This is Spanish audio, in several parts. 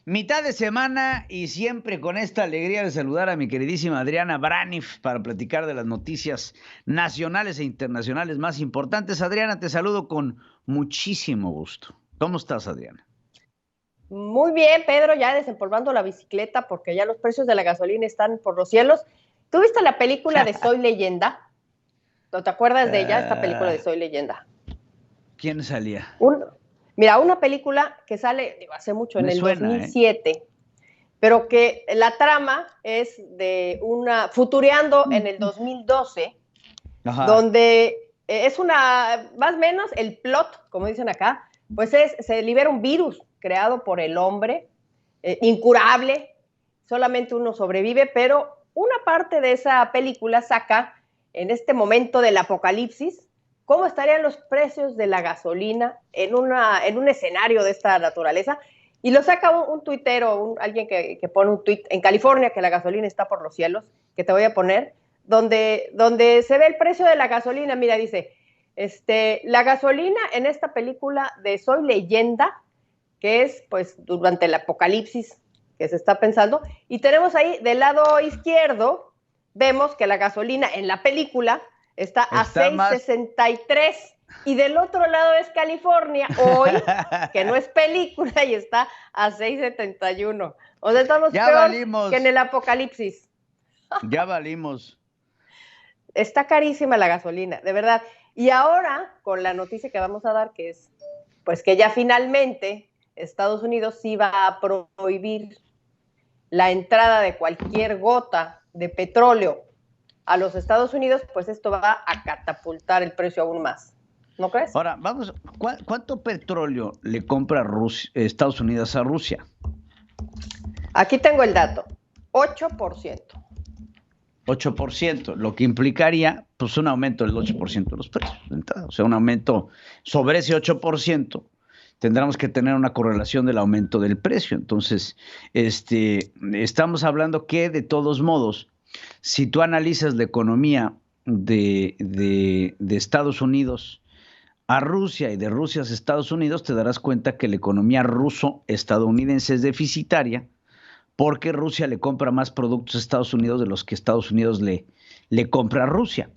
Mitad de semana y siempre con esta alegría de saludar a mi queridísima Adriana Braniff para platicar de las noticias nacionales e internacionales más importantes. Adriana, te saludo con muchísimo gusto. ¿Cómo estás, Adriana? Muy bien, Pedro, ya desempolvando la bicicleta porque ya los precios de la gasolina están por los cielos. ¿Tú viste la película de Soy Leyenda? ¿No te acuerdas de ella, esta película de Soy Leyenda? ¿Quién salía? Mira, una película que sale hace mucho, en el 2007, pero que la trama es de una, futureando en el 2012, donde es una, más o menos el plot, como dicen acá, pues se libera un virus creado por el hombre, incurable, solamente uno sobrevive, pero una parte de esa película saca, en este momento del apocalipsis, cómo estarían los precios de la gasolina en un escenario de esta naturaleza, y lo saca un tuitero, alguien que pone un tuit en California, que la gasolina está por los cielos, que te voy a poner, donde se ve el precio de la gasolina. Mira, dice, la gasolina en esta película de Soy Leyenda, que es pues durante el apocalipsis que se está pensando, y tenemos ahí del lado izquierdo, vemos que la gasolina en la película está a 6.63, y del otro lado es California hoy, que no es película, y está a 6.71. O sea, estamos peor que en el apocalipsis. Ya valimos. Está carísima la gasolina, de verdad. Y ahora, con la noticia que vamos a dar, que es pues que ya finalmente Estados Unidos sí va a prohibir la entrada de cualquier gota de petróleo a los Estados Unidos, pues esto va a catapultar el precio aún más. ¿No crees? Ahora, vamos, ¿cuánto petróleo le compra Estados Unidos a Rusia? Aquí tengo el dato, 8%. 8%, lo que implicaría pues un aumento del 8% de los precios. O sea, un aumento sobre ese 8%, tendremos que tener una correlación del aumento del precio. Entonces, estamos hablando que, de todos modos, si tú analizas la economía de Estados Unidos a Rusia y de Rusia a Estados Unidos, te darás cuenta que la economía ruso-estadounidense es deficitaria, porque Rusia le compra más productos a Estados Unidos de los que Estados Unidos le compra a Rusia.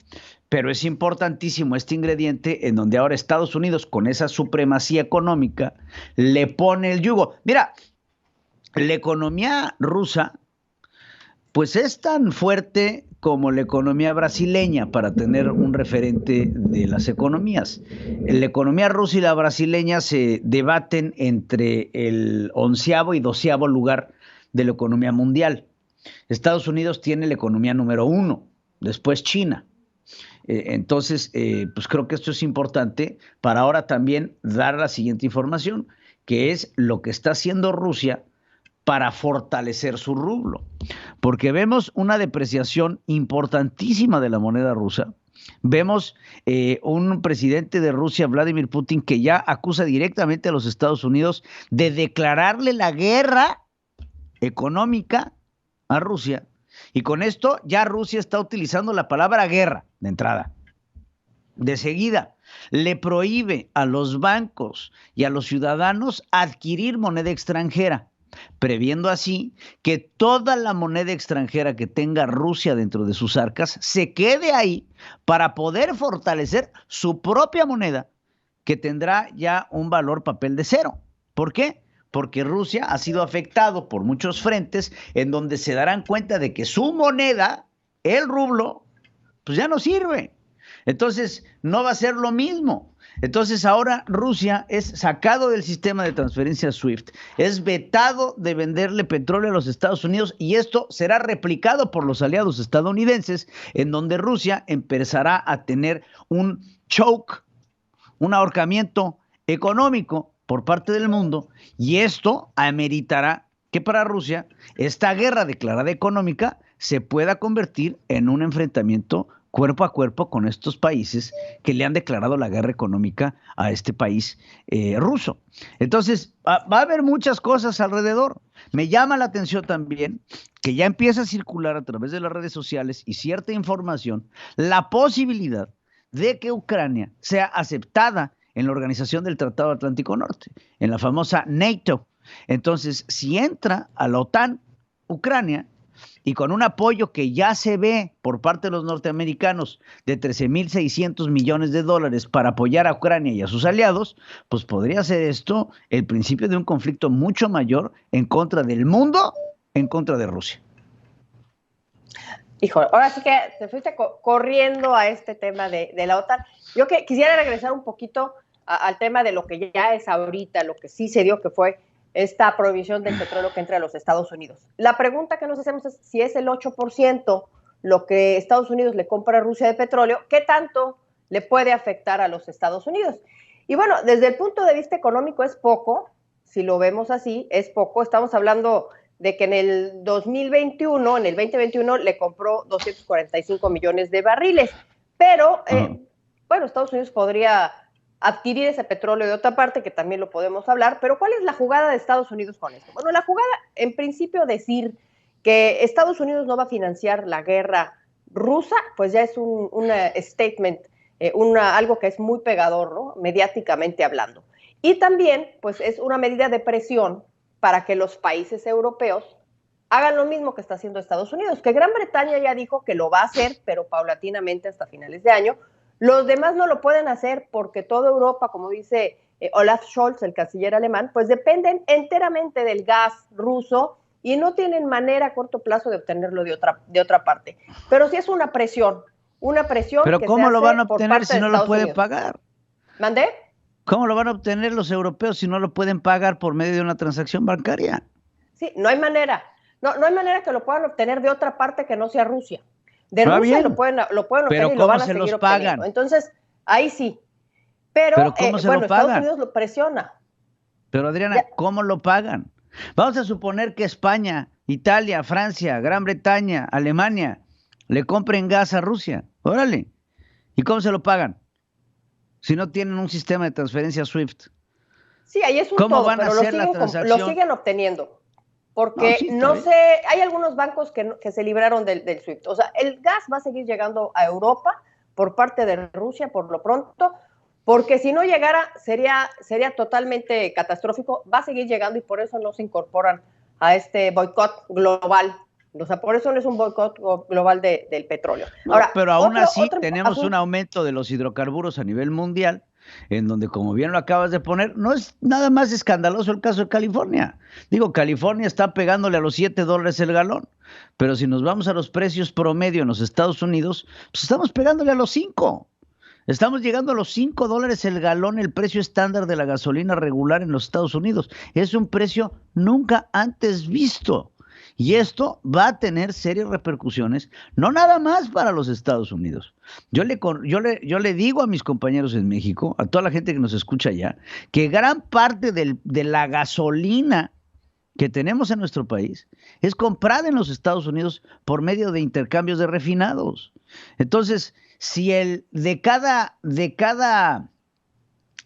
Pero es importantísimo este ingrediente en donde ahora Estados Unidos, con esa supremacía económica, le pone el yugo. Mira, la economía rusa pues es tan fuerte como la economía brasileña, para tener un referente de las economías. La economía rusa y la brasileña se debaten entre el 11º y 12º lugar de la economía mundial. Estados Unidos tiene la economía número 1, después China. Entonces, pues creo que esto es importante para ahora también dar la siguiente información, que es lo que está haciendo Rusia para fortalecer su rublo, porque vemos una depreciación importantísima de la moneda rusa. Vemos un presidente de Rusia, Vladimir Putin, que ya acusa directamente a los Estados Unidos de declararle la guerra económica a Rusia, y con esto ya Rusia está utilizando la palabra guerra de entrada. De seguida, le prohíbe a los bancos y a los ciudadanos adquirir moneda extranjera, previendo así que toda la moneda extranjera que tenga Rusia dentro de sus arcas se quede ahí para poder fortalecer su propia moneda, que tendrá ya un valor papel de cero. ¿Por qué? Porque Rusia ha sido afectado por muchos frentes en donde se darán cuenta de que su moneda, el rublo, pues ya no sirve. Entonces, no va a ser lo mismo. Entonces, ahora Rusia es sacado del sistema de transferencia SWIFT, es vetado de venderle petróleo a los Estados Unidos, y esto será replicado por los aliados estadounidenses, en donde Rusia empezará a tener un choke, un ahorcamiento económico por parte del mundo, y esto ameritará que para Rusia esta guerra declarada económica se pueda convertir en un enfrentamiento cuerpo a cuerpo con estos países que le han declarado la guerra económica a este país ruso. Entonces, va a haber muchas cosas alrededor. Me llama la atención también que ya empieza a circular a través de las redes sociales y cierta información la posibilidad de que Ucrania sea aceptada en la Organización del Tratado Atlántico Norte, en la famosa NATO. Entonces, si entra a la OTAN, Ucrania, y con un apoyo que ya se ve por parte de los norteamericanos de 13,600 millones de dólares para apoyar a Ucrania y a sus aliados, pues podría ser esto el principio de un conflicto mucho mayor en contra del mundo, en contra de Rusia. Híjole, ahora sí que te fuiste corriendo a este tema de la OTAN. Yo quisiera regresar un poquito al tema de lo que ya es ahorita, lo que sí se dio, que fue esta prohibición del petróleo que entra a los Estados Unidos. La pregunta que nos hacemos es si es el 8% lo que Estados Unidos le compra a Rusia de petróleo, ¿qué tanto le puede afectar a los Estados Unidos? Y bueno, desde el punto de vista económico es poco, si lo vemos así, es poco. Estamos hablando de que en el 2021 le compró 245 millones de barriles, pero bueno, Estados Unidos podría adquirir ese petróleo de otra parte, que también lo podemos hablar, pero ¿cuál es la jugada de Estados Unidos con esto? Bueno, la jugada, en principio, decir que Estados Unidos no va a financiar la guerra rusa, pues ya es un statement, algo que es muy pegador, ¿no? Mediáticamente hablando. Y también, pues es una medida de presión para que los países europeos hagan lo mismo que está haciendo Estados Unidos, que Gran Bretaña ya dijo que lo va a hacer, pero paulatinamente hasta finales de año. Los demás no lo pueden hacer porque toda Europa, como dice Olaf Scholz, el canciller alemán, pues dependen enteramente del gas ruso y no tienen manera a corto plazo de obtenerlo de otra parte. Pero sí es una presión ¿Pero que cómo se lo hace van a por obtener parte si de no lo Estados pueden Unidos. pagar? ¿Mandé? ¿Cómo lo van a obtener los europeos si no lo pueden pagar por medio de una transacción bancaria? Sí, no hay manera. No hay manera que lo puedan obtener de otra parte que no sea Rusia. De Rusia bien, lo pueden obtener y lo van a seguir obteniendo. Pagan? Entonces, ahí sí. Pero ¿cómo se bueno, lo pagan? Estados Unidos lo presiona. Pero Adriana, ¿cómo lo pagan? Vamos a suponer que España, Italia, Francia, Gran Bretaña, Alemania le compren gas a Rusia. Órale. ¿Y cómo se lo pagan? Si no tienen un sistema de transferencia SWIFT. Sí, ahí es un ¿Cómo todo, van pero a hacer la transacción? lo siguen obteniendo. Porque no sé, hay algunos bancos que se libraron del SWIFT. O sea, el gas va a seguir llegando a Europa por parte de Rusia por lo pronto, porque si no llegara sería totalmente catastrófico. Va a seguir llegando y por eso no se incorporan a este boicot global. O sea, por eso no es un boicot global del petróleo. Ahora, pero aún así tenemos un aumento de los hidrocarburos a nivel mundial, en donde, como bien lo acabas de poner, no es nada más escandaloso el caso de California. Digo, California está pegándole a los $7 el galón, pero si nos vamos a los precios promedio en los Estados Unidos, pues estamos pegándole a los 5. Estamos llegando a los $5 el galón, el precio estándar de la gasolina regular en los Estados Unidos. Es un precio nunca antes visto. Y esto va a tener serias repercusiones, no nada más para los Estados Unidos. Yo le digo a mis compañeros en México, a toda la gente que nos escucha allá, que gran parte de la gasolina que tenemos en nuestro país es comprada en los Estados Unidos por medio de intercambios de refinados. Entonces, si de cada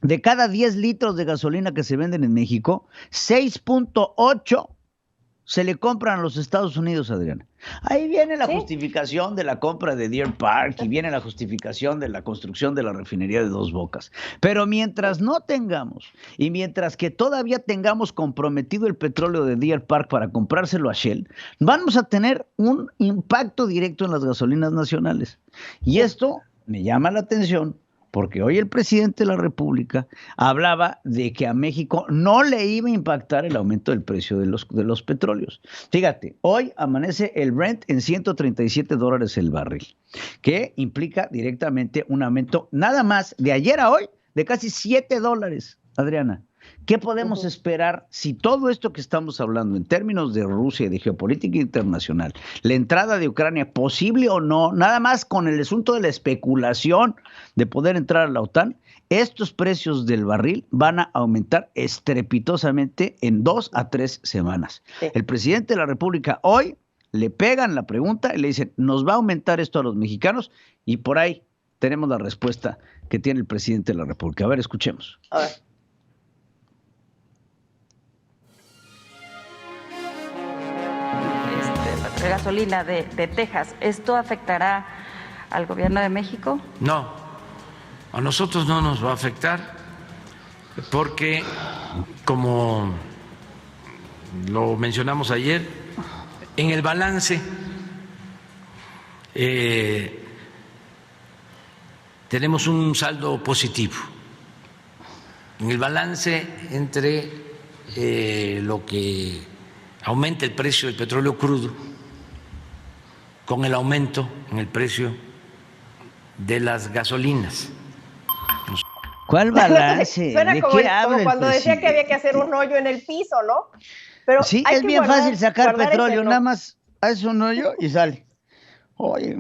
10 litros de gasolina que se venden en México, 6.8 se le compran a los Estados Unidos, Adriana. Ahí viene la justificación de la compra de Deer Park y viene la justificación de la construcción de la refinería de Dos Bocas. Pero mientras no tengamos y mientras que todavía tengamos comprometido el petróleo de Deer Park para comprárselo a Shell, vamos a tener un impacto directo en las gasolinas nacionales. Y esto me llama la atención porque hoy el presidente de la República hablaba de que a México no le iba a impactar el aumento del precio de los petróleos. Fíjate, hoy amanece el Brent en $137 el barril, que implica directamente un aumento nada más de ayer a hoy de casi $7, Adriana. ¿Qué podemos esperar si todo esto que estamos hablando en términos de Rusia y de geopolítica internacional, la entrada de Ucrania, posible o no, nada más con el asunto de la especulación de poder entrar a la OTAN, estos precios del barril van a aumentar estrepitosamente en 2 a 3 semanas? Sí. El presidente de la República hoy le pegan la pregunta y le dicen, ¿nos va a aumentar esto a los mexicanos? Y por ahí tenemos la respuesta que tiene el presidente de la República. A ver, escuchemos. A ver. De gasolina de Texas, ¿esto afectará al gobierno de México? No, a nosotros no nos va a afectar porque como lo mencionamos ayer, en el balance tenemos un saldo positivo. En el balance entre lo que aumenta el precio del petróleo crudo con el aumento en el precio de las gasolinas. ¿Cuál balance? Suena como cuando decía que había que hacer un hoyo en el piso, ¿no? Pero sí, es bien fácil sacar petróleo, nada más haces un hoyo y sale. Oye,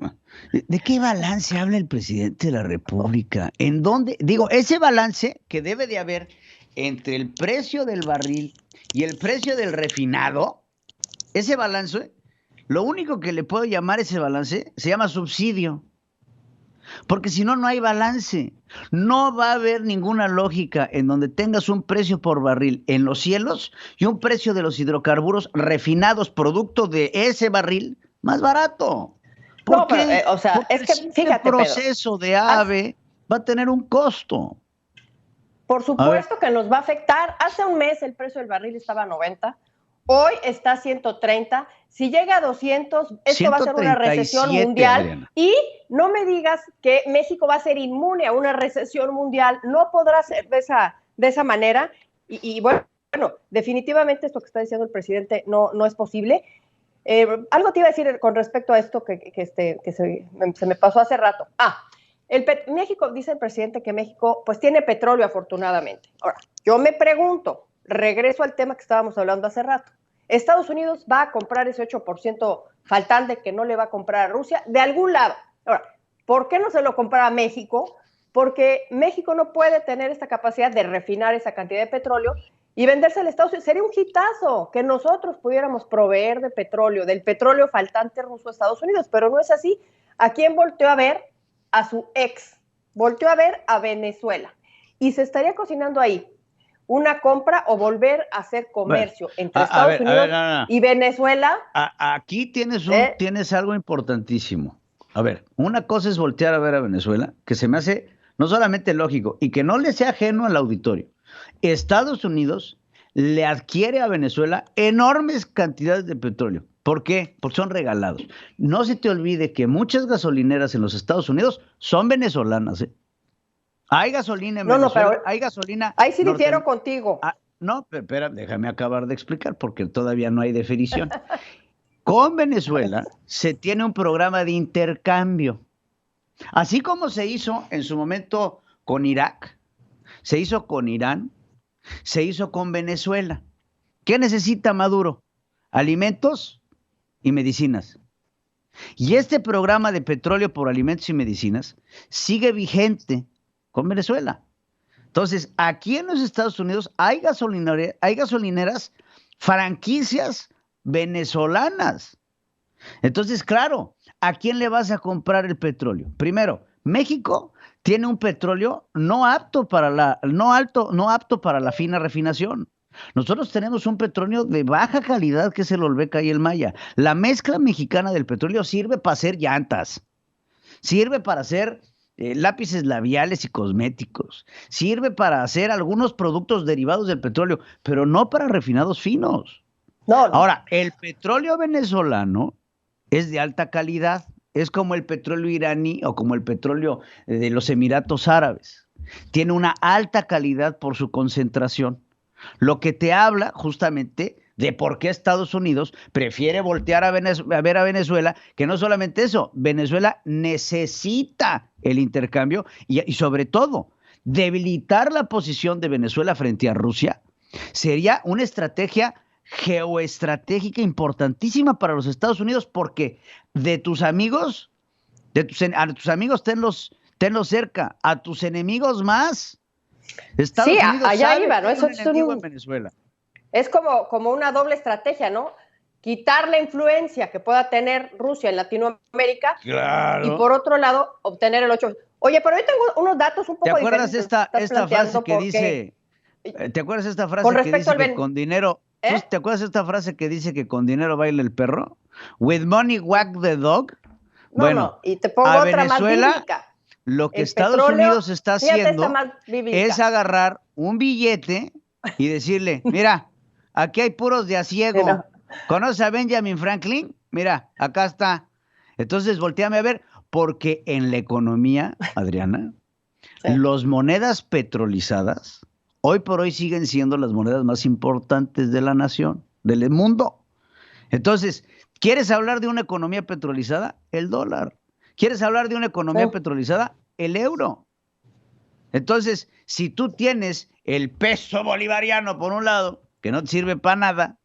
¿de qué balance habla el presidente de la República? ¿En dónde? Digo, ese balance que debe de haber entre el precio del barril y el precio del refinado, ese balance, lo único que le puedo llamar ese balance se llama subsidio. Porque si no, no hay balance. No va a haber ninguna lógica en donde tengas un precio por barril en los cielos y un precio de los hidrocarburos refinados producto de ese barril más barato. No, pero, o sea, es que fíjate, el proceso de AVE va a tener un costo. Por supuesto que nos va a afectar. Hace un mes el precio del barril estaba a 90, hoy está a 130. Si llega a 200, esto va a ser una recesión mundial. Adriana. Y no me digas que México va a ser inmune a una recesión mundial. No podrá ser de esa manera. Y bueno, definitivamente esto que está diciendo el presidente no es posible. Algo te iba a decir con respecto a esto que se me pasó hace rato. México, dice el presidente que México pues tiene petróleo afortunadamente. Ahora, yo me pregunto, regreso al tema que estábamos hablando hace rato. Estados Unidos va a comprar ese 8% faltante que no le va a comprar a Rusia de algún lado. Ahora, ¿por qué no se lo compra a México? Porque México no puede tener esta capacidad de refinar esa cantidad de petróleo y venderse al Estados Unidos. Sería un hitazo que nosotros pudiéramos proveer de petróleo, del petróleo faltante ruso a Estados Unidos, pero no es así. ¿A quién volteó a ver? A su ex. Volteó a ver a Venezuela. Y se estaría cocinando ahí una compra o volver a hacer comercio entre Estados Unidos y Venezuela. Aquí tienes algo importantísimo. A ver, una cosa es voltear a ver a Venezuela, que se me hace no solamente lógico y que no le sea ajeno al auditorio. Estados Unidos le adquiere a Venezuela enormes cantidades de petróleo. ¿Por qué? Porque son regalados. No se te olvide que muchas gasolineras en los Estados Unidos son venezolanas, ¿eh? Hay gasolina en Venezuela, pero hay gasolina. Ahí sí difiero contigo. No, pero espera, déjame acabar de explicar porque todavía no hay definición. Con Venezuela se tiene un programa de intercambio. Así como se hizo en su momento con Irak, se hizo con Irán, se hizo con Venezuela. ¿Qué necesita Maduro? Alimentos y medicinas. Y este programa de petróleo por alimentos y medicinas sigue vigente con Venezuela. Entonces, aquí en los Estados Unidos hay gasolineras, franquicias venezolanas. Entonces, claro, ¿a quién le vas a comprar el petróleo? Primero, México tiene un petróleo no apto para la fina refinación. Nosotros tenemos un petróleo de baja calidad que es el Olmeca y el Maya. La mezcla mexicana del petróleo sirve para hacer llantas, sirve para hacer lápices labiales y cosméticos, sirve para hacer algunos productos derivados del petróleo, pero no para refinados finos. No. Ahora, el petróleo venezolano es de alta calidad, es como el petróleo iraní o como el petróleo de los Emiratos Árabes. Tiene una alta calidad por su concentración, lo que te habla justamente de por qué Estados Unidos prefiere voltear a ver a Venezuela, que no solamente eso, Venezuela necesita el intercambio y sobre todo debilitar la posición de Venezuela frente a Rusia sería una estrategia geoestratégica importantísima para los Estados Unidos, porque a tus amigos tenlos cerca, a tus enemigos más. Estados Unidos allá iba, ¿no? Eso es un enemigo en Venezuela. Es como una doble estrategia, ¿no? Quitar la influencia que pueda tener Rusia en Latinoamérica, claro, y por otro lado, obtener el 8%. Oye, pero yo tengo unos datos un poco diferentes. ¿Te acuerdas esta frase que dice? ¿Te acuerdas esta frase que dice que con dinero? ¿Te acuerdas esta frase que dice que con dinero baila el perro? With money whack the dog. No, y te pongo otra Venezuela, más bíblica. Lo que Estados Unidos está haciendo es agarrar un billete y decirle, mira, aquí hay puros de asiego. No. ¿Conoces a Benjamin Franklin? Mira, acá está. Entonces, volteame a ver, porque en la economía, Adriana, las monedas petrolizadas, hoy por hoy siguen siendo las monedas más importantes de la nación, del mundo. Entonces, ¿quieres hablar de una economía petrolizada? El dólar. ¿Quieres hablar de una economía petrolizada? El euro. Entonces, si tú tienes el peso bolivariano por un lado, que no te sirve para nada,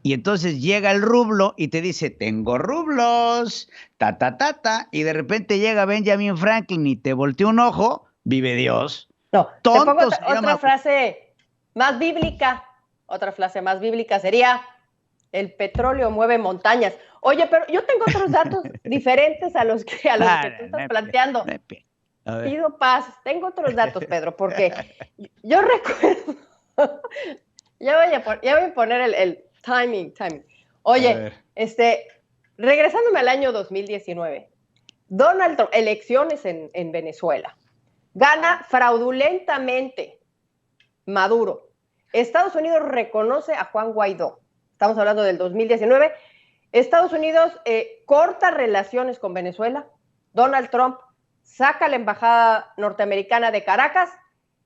y entonces llega el rublo y te dice, tengo rublos, y de repente llega Benjamin Franklin y te voltea un ojo, vive Dios. No, tonto, te pongo otra frase más bíblica. Otra frase más bíblica sería, el petróleo mueve montañas. Oye, pero yo tengo otros datos diferentes a los que tú estás planteando. Pido paz. Tengo otros datos, Pedro, porque yo recuerdo, ya voy a poner el timing. Oye, regresándome al año 2019, Donald Trump, elecciones en Venezuela, gana fraudulentamente Maduro. Estados Unidos reconoce a Juan Guaidó. Estamos hablando del 2019. Estados Unidos corta relaciones con Venezuela. Donald Trump saca la embajada norteamericana de Caracas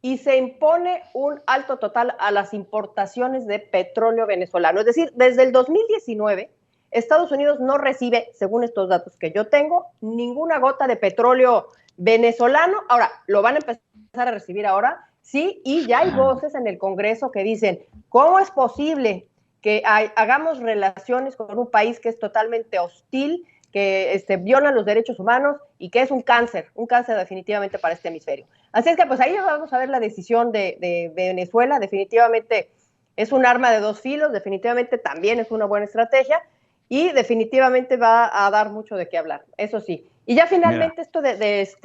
y se impone un alto total a las importaciones de petróleo venezolano. Es decir, desde el 2019, Estados Unidos no recibe, según estos datos que yo tengo, ninguna gota de petróleo venezolano. Ahora, lo van a empezar a recibir ahora, sí, y ya hay voces en el Congreso que dicen, ¿cómo es posible que hagamos relaciones con un país que es totalmente hostil, que viola los derechos humanos y que es un cáncer definitivamente para este hemisferio? Así es que pues ahí vamos a ver la decisión de Venezuela. Definitivamente es un arma de dos filos, definitivamente también es una buena estrategia y definitivamente va a dar mucho de qué hablar, eso sí. Y ya finalmente esto que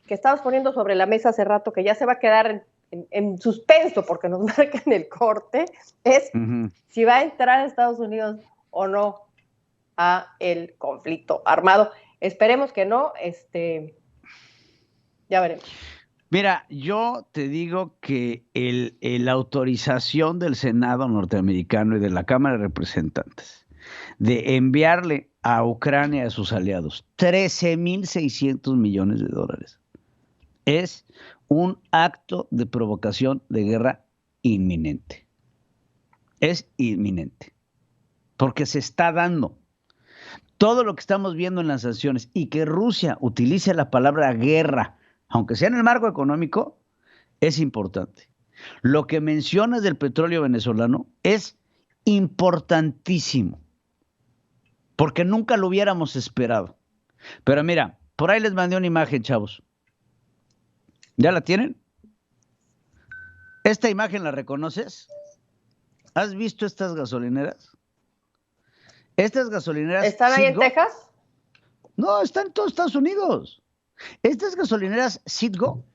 estabas poniendo sobre la mesa hace rato, que ya se va a quedar en suspenso porque nos marcan el corte, es si va a entrar Estados Unidos o no a el conflicto armado. Esperemos que no, ya veremos. Mira, yo te digo que la autorización del Senado norteamericano y de la Cámara de Representantes de enviarle a Ucrania y a sus aliados 13,600 millones de dólares es un acto de provocación de guerra inminente. Es inminente, porque se está dando. Todo lo que estamos viendo en las sanciones y que Rusia utilice la palabra guerra, aunque sea en el marco económico, es importante. Lo que mencionas del petróleo venezolano es importantísimo, porque nunca lo hubiéramos esperado. Pero mira, por ahí les mandé una imagen, chavos. ¿Ya la tienen? ¿Esta imagen la reconoces? ¿Has visto estas gasolineras? Estas gasolineras... ¿Están ahí en Texas? No, están en todos Estados Unidos. Estas gasolineras Citgo,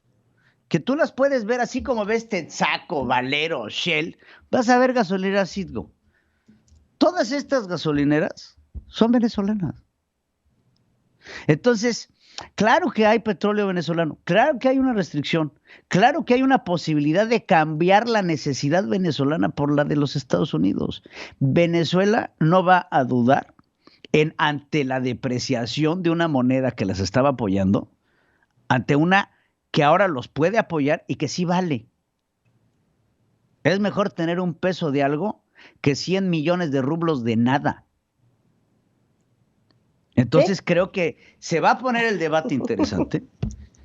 que tú las puedes ver así como ves Texaco, Valero, Shell, vas a ver gasolineras Citgo. Todas estas gasolineras son venezolanas. Entonces, claro que hay petróleo venezolano, claro que hay una restricción, claro que hay una posibilidad de cambiar la necesidad venezolana por la de los Estados Unidos. Venezuela no va a dudar ante la depreciación de una moneda que las estaba apoyando, ante una que ahora los puede apoyar y que sí vale. Es mejor tener un peso de algo que 100 millones de rublos de nada. Entonces creo que se va a poner el debate interesante,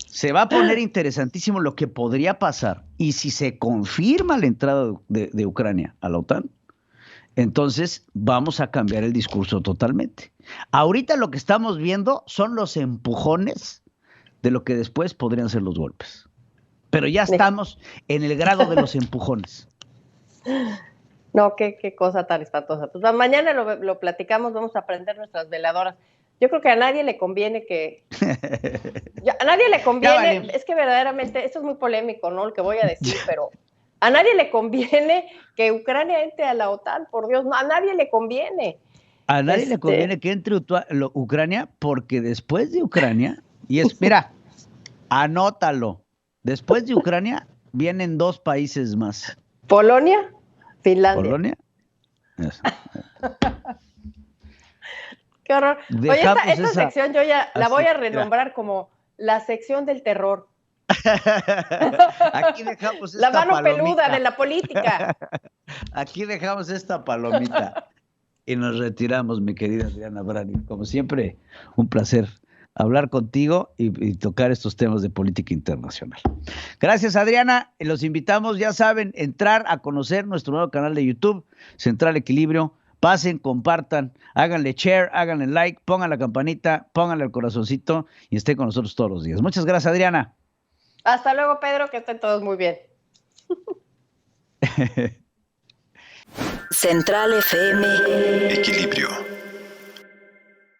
se va a poner interesantísimo lo que podría pasar, y si se confirma la entrada de Ucrania a la OTAN, entonces vamos a cambiar el discurso totalmente. Ahorita lo que estamos viendo son los empujones de lo que después podrían ser los golpes, pero ya estamos en el grado de los empujones. No, qué cosa tan espantosa. Pues mañana lo platicamos, vamos a prender nuestras veladoras. Yo creo que a nadie le conviene a nadie le conviene, es que verdaderamente, esto es muy polémico, ¿no? Lo que voy a decir, pero a nadie le conviene que Ucrania entre a la OTAN, por Dios, no, a nadie le conviene. A nadie le conviene que entre Ucrania, porque después de Ucrania, mira, anótalo, después de Ucrania vienen dos países más. Polonia, Finlandia. Polonia Qué horror. Oye, esta sección yo ya la voy a renombrar como la sección del terror. Aquí dejamos esta la mano palomita. Peluda de la política. Aquí dejamos esta palomita y nos retiramos, mi querida Adriana Brani. Como siempre, un placer hablar contigo y tocar estos temas de política internacional. Gracias, Adriana. Los invitamos, ya saben, entrar a conocer nuestro nuevo canal de YouTube, Central Equilibrio. Pasen, compartan, háganle share, háganle like, pongan la campanita, pónganle el corazoncito y estén con nosotros todos los días. Muchas gracias, Adriana. Hasta luego, Pedro, que estén todos muy bien. Central FM Equilibrio.